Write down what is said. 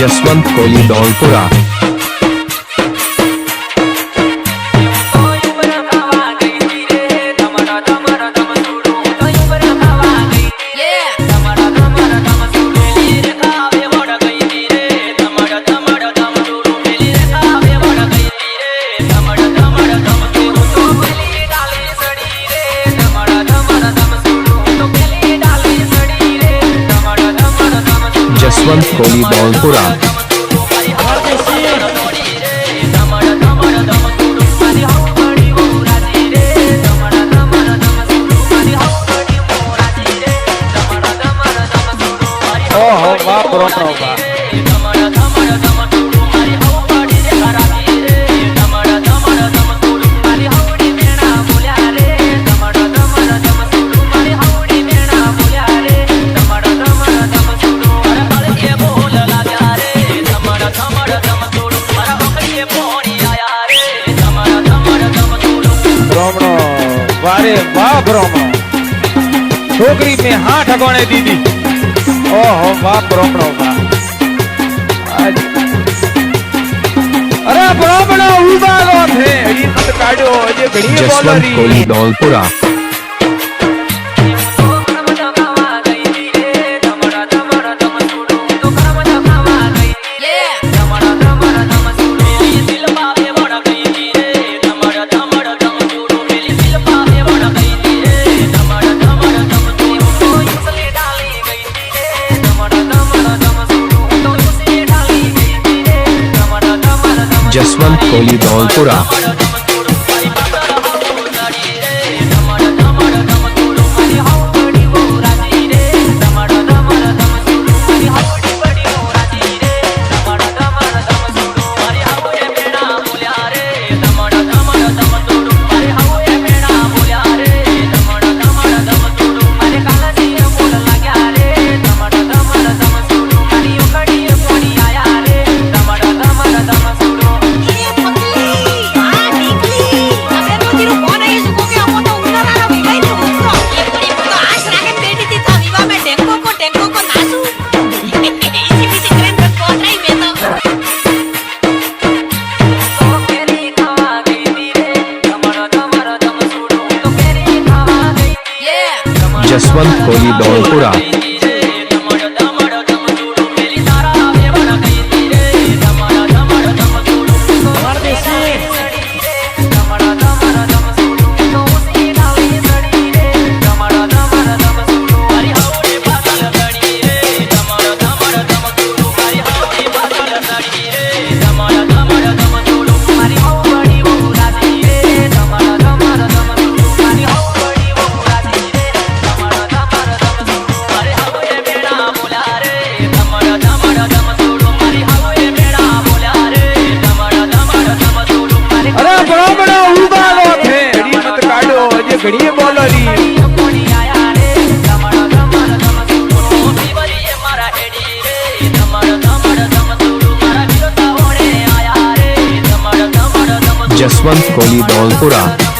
जसवंत कोहली धौलपुरा। जसवंत कोहली धौलपुरा। ओहो वाह प्रोटो वाह वारे वाह ब्रह्मो छोकरी में हाँ ठगोने दीदी ओहो वाह ब्रह्मो वाह अरे ब्रह्मो उबालो थे ये मत काढ़ो ये घड़ी जसवंत कोहली धौलपुरा। जसवंत कोहली धौलपुरा। जसवंत कोहली धौलपुरा। घड़ी बोलो री जसवंत कोहली धौलपुरा।